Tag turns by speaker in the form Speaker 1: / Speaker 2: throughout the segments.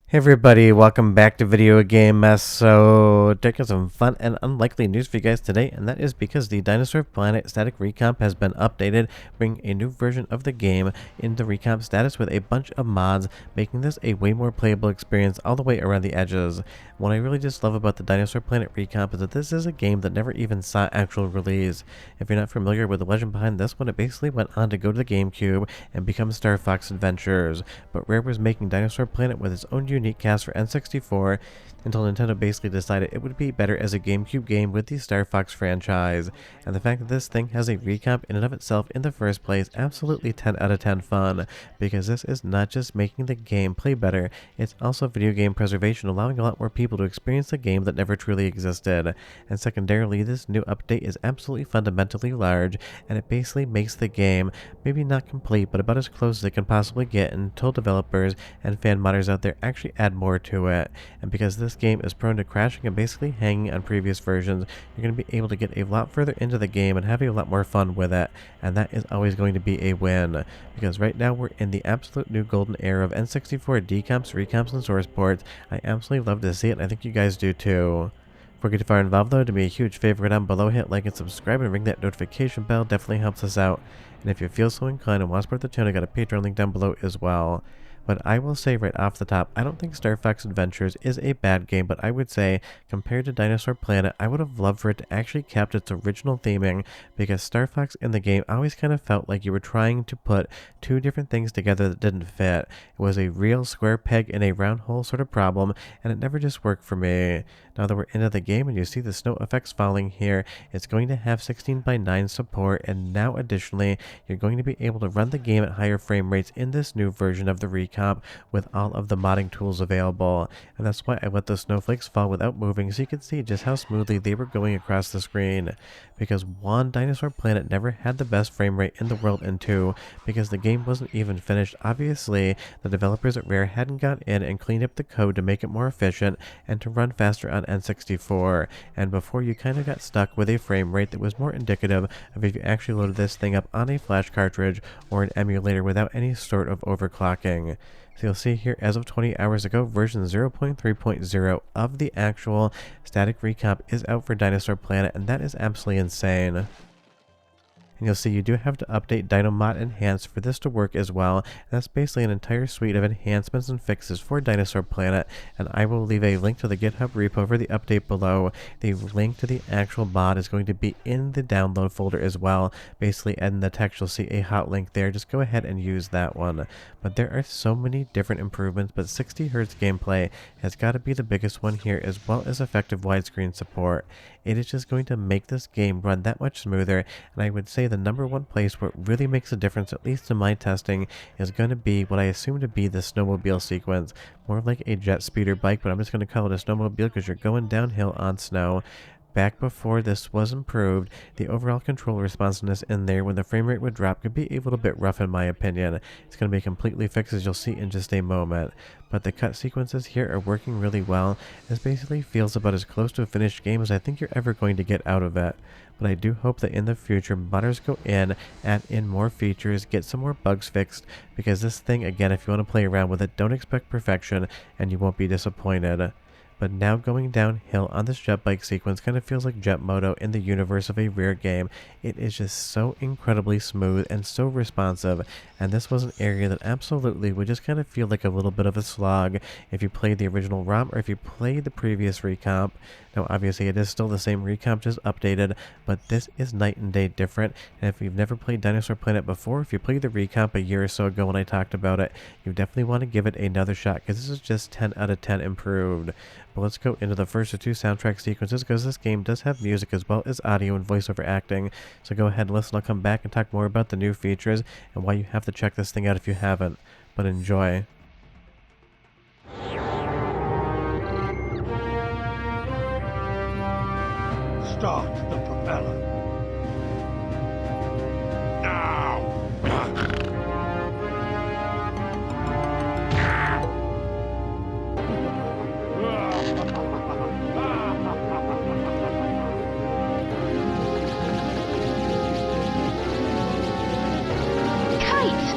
Speaker 1: Hey everybody, welcome back to Video Game Mess. So, got some fun and unlikely news for you guys today, and that is because the Dinosaur Planet static recomp has been updated, bringing a new version of the game into recomp status with a bunch of mods, making this a way more playable experience all the way around the edges. What I really just love about the Dinosaur Planet recomp is that this is a game that never even saw actual release. If you're not familiar with the legend behind this one, it basically went on to go to the GameCube and become Star Fox Adventures, but Rare was making Dinosaur Planet with its own unique cast for N64 until Nintendo basically decided it would be better as a GameCube game with the Star Fox franchise. And the fact that this thing has a recomp in and of itself in the first place, absolutely 10 out of 10 fun, because this is not just making the game play better, it's also video game preservation, allowing a lot more people to experience a game that never truly existed. And secondarily, this new update is absolutely fundamentally large, and it basically makes the game maybe not complete, but about as close as it can possibly get until developers and fan modders out there actually add more to it. And because this game is prone to crashing and basically hanging on previous versions, you're going to be able to get a lot further into the game and having a lot more fun with it, and that is always going to be a win, because right now we're in the absolute new golden era of N64 decomps, recomps, and source ports. I absolutely love to see it, and I think you guys do too. Before we get too far involved though, do me a huge favor down below, hit like and subscribe and ring that notification bell, definitely helps us out. And if you feel so inclined and want to support the channel, I got a Patreon link down below as well. But I will say right off the top, I don't think Star Fox Adventures is a bad game, but I would say, compared to Dinosaur Planet, I would have loved for it to actually kept its original theming, because Star Fox in the game always kind of felt like you were trying to put two different things together that didn't fit. It was a real square peg in a round hole sort of problem, and it never just worked for me. Now that we're into the game and you see the snow effects falling here, it's going to have 16:9 support, and now additionally, you're going to be able to run the game at higher frame rates in this new version of the recomp with all of the modding tools available. And that's why I let the snowflakes fall without moving, so you can see just how smoothly they were going across the screen. Because one, Dinosaur Planet never had the best frame rate in the world, and two, because the game wasn't even finished, obviously the developers at Rare hadn't gone in and cleaned up the code to make it more efficient and to run faster on N64, and before you kind of got stuck with a frame rate that was more indicative of if you actually loaded this thing up on a flash cartridge or an emulator without any sort of overclocking. So you'll see here, as of 20 hours ago, version 0.3.0 of the actual static recomp is out for Dinosaur Planet, and that is absolutely insane. And you'll see you do have to update DynoMod Enhance for this to work as well. And that's basically an entire suite of enhancements and fixes for Dinosaur Planet, and I will leave a link to the GitHub repo for the update below. The link to the actual mod is going to be in the download folder as well. Basically, in the text you'll see a hot link there. Just go ahead and use that one. But there are so many different improvements, but 60 Hz gameplay has got to be the biggest one here, as well as effective widescreen support. It is just going to make this game run that much smoother, and I would say the number one place where it really makes a difference, at least in my testing, is going to be what I assume to be the snowmobile sequence. More like a jet speeder bike, but I'm just going to call it a snowmobile because you're going downhill on snow. Back before this was improved, the overall control responsiveness in there when the frame rate would drop could be a little bit rough in my opinion. It's going to be completely fixed, as you'll see in just a moment. But the cut sequences here are working really well. This basically feels about as close to a finished game as I think you're ever going to get out of it. But I do hope that in the future, modders go in, add in more features, get some more bugs fixed, because this thing, again, if you want to play around with it, don't expect perfection, and you won't be disappointed. But now going downhill on this jet bike sequence kind of feels like Jet Moto in the universe of a Rare game. It is just so incredibly smooth and so responsive, and this was an area that absolutely would just kind of feel like a little bit of a slog if you played the original ROM or if you played the previous recomp. Now obviously it is still the same recomp, just updated, but this is night and day different. And if you've never played Dinosaur Planet before, if you played the recomp a year or so ago when I talked about it, you definitely want to give it another shot, because this is just 10 out of 10 improved. But let's go into the first of two soundtrack sequences, because this game does have music as well as audio and voiceover acting. So go ahead and listen. I'll come back and talk more about the new features and why you have to check this thing out if you haven't. But enjoy.
Speaker 2: Start the propeller. Now!
Speaker 3: Kite!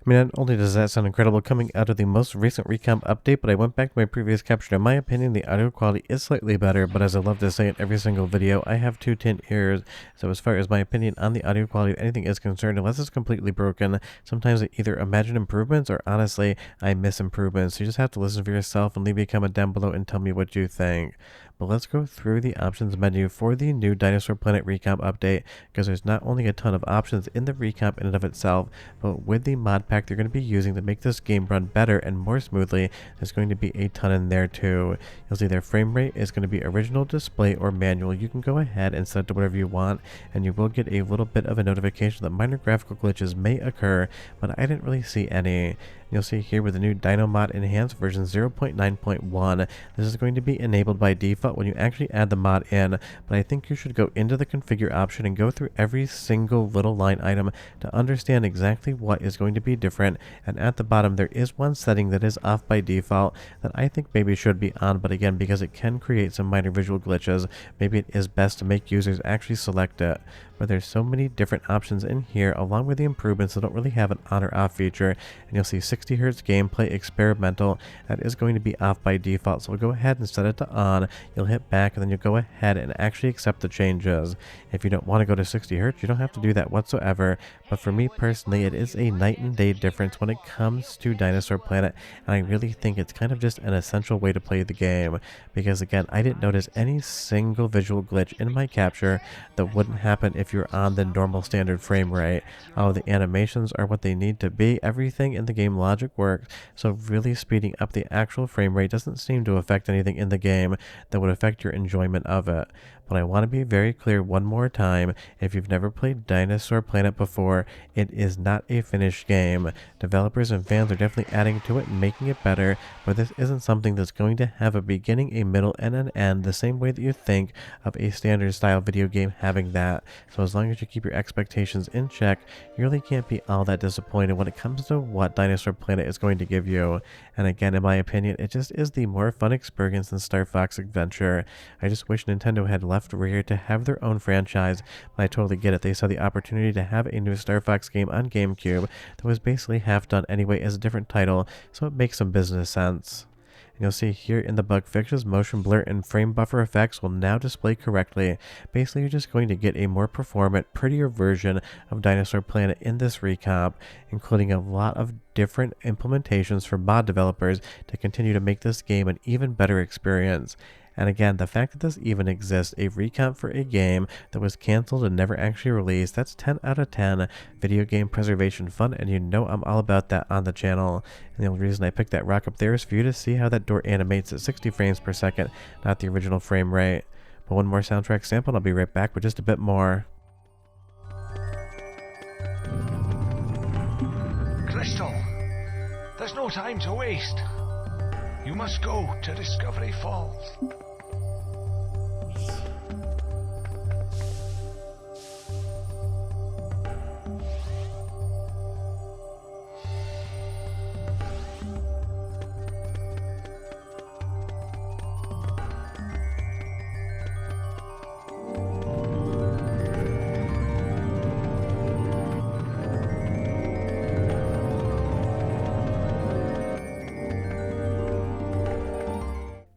Speaker 1: I mean, not only does that sound incredible coming out of the most recent Recomp update, but I went back to my previous capture. In my opinion, the audio quality is slightly better, but as I love to say in every single video, I have two tin ears. So as far as my opinion on the audio quality of anything is concerned, unless it's completely broken, sometimes I either imagine improvements or honestly, I miss improvements. So you just have to listen for yourself and leave a comment down below and tell me what you think. But let's go through the options menu for the new Dinosaur Planet Recomp update, because there's not only a ton of options in the Recomp in and of itself, but with the mod pack they're going to be using to make this game run better and more smoothly, there's going to be a ton in there too. You'll see their frame rate is going to be original, display, or manual. You can go ahead and set it to whatever you want, and you will get a little bit of a notification that minor graphical glitches may occur, but I didn't really see any. You'll see here with the new Dino Mod Enhanced version 0.9.1, this is going to be enabled by default when you actually add the mod in, but I think you should go into the configure option and go through every single little line item to understand exactly what is going to be different. And at the bottom there is one setting that is off by default that I think maybe should be on, but again, because it can create some minor visual glitches, maybe it is best to make users actually select it. But there's so many different options in here, along with the improvements that don't really have an on or off feature. And you'll see 60 Hz gameplay experimental, that is going to be off by default, so we'll go ahead and set it to on. You'll hit back and then you'll go ahead and actually accept the changes. If you don't want to go to 60 Hz, you don't have to do that whatsoever, but for me personally, it is a night and day difference when it comes to Dinosaur Planet, and I really think it's kind of just an essential way to play the game, because again, I didn't notice any single visual glitch in my capture that wouldn't happen if you're on the normal standard frame rate. Oh, the animations are what they need to be. Everything in the game logic works, so really speeding up the actual frame rate doesn't seem to affect anything in the game that would affect your enjoyment of it. But I want to be very clear one more time, if you've never played Dinosaur Planet before, it is not a finished game. Developers and fans are definitely adding to it and making it better, but this isn't something that's going to have a beginning, a middle, and an end the same way that you think of a standard style video game having that. So as long as you keep your expectations in check, you really can't be all that disappointed when it comes to what Dinosaur Planet is going to give you. And again, in my opinion, it just is the more fun experience than Star Fox Adventure. I just wish Nintendo had left Rare to have their own franchise, but I totally get it. They saw the opportunity to have a new Star Fox game on GameCube that was basically half done anyway as a different title, so it makes some business sense. And you'll see here in the bug fixes, motion blur and frame buffer effects will now display correctly. Basically, you're just going to get a more performant, prettier version of Dinosaur Planet in this recomp, including a lot of different implementations for mod developers to continue to make this game an even better experience. And again, the fact that this even exists, a recomp for a game that was canceled and never actually released, that's 10 out of 10 video game preservation fun, and you know I'm all about that on the channel. And the only reason I picked that rock up there is for you to see how that door animates at 60 frames per second, not the original frame rate. But one more soundtrack sample and I'll be right back with just a bit more.
Speaker 2: Crystal, there's no time to waste. You must go to Discovery Falls.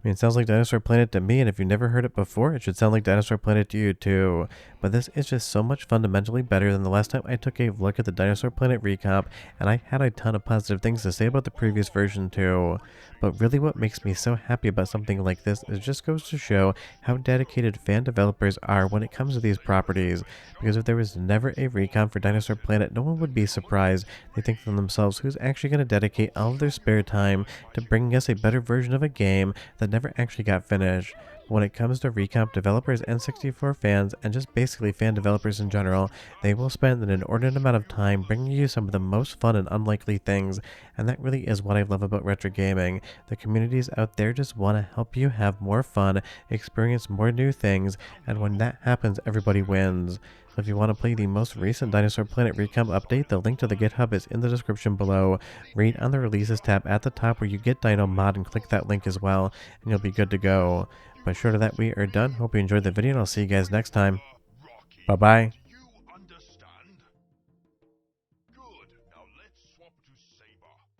Speaker 1: I mean, it sounds like Dinosaur Planet to me, and if you've never heard it before, it should sound like Dinosaur Planet to you too. But this is just so much fundamentally better than the last time I took a look at the Dinosaur Planet Recomp, and I had a ton of positive things to say about the previous version too. But really what makes me so happy about something like this is just goes to show how dedicated fan developers are when it comes to these properties. Because if there was never a recomp for Dinosaur Planet, no one would be surprised. They think to themselves, who's actually going to dedicate all of their spare time to bringing us a better version of a game that never actually got finished. When it comes to Recomp developers, N64 fans, and just basically fan developers in general, they will spend an inordinate amount of time bringing you some of the most fun and unlikely things, and that really is what I love about retro gaming. The communities out there just want to help you have more fun, experience more new things, and when that happens, everybody wins. So if you want to play the most recent Dinosaur Planet Recomp update, the link to the GitHub is in the description below. Read on the Releases tab at the top where you get Dino Mod and click that link as well, and you'll be good to go. But short of that, we are done. Hope you enjoyed the video, and I'll see you guys next time. Bye-bye.
Speaker 2: You understand? Good. Now let's
Speaker 3: swap to Saber.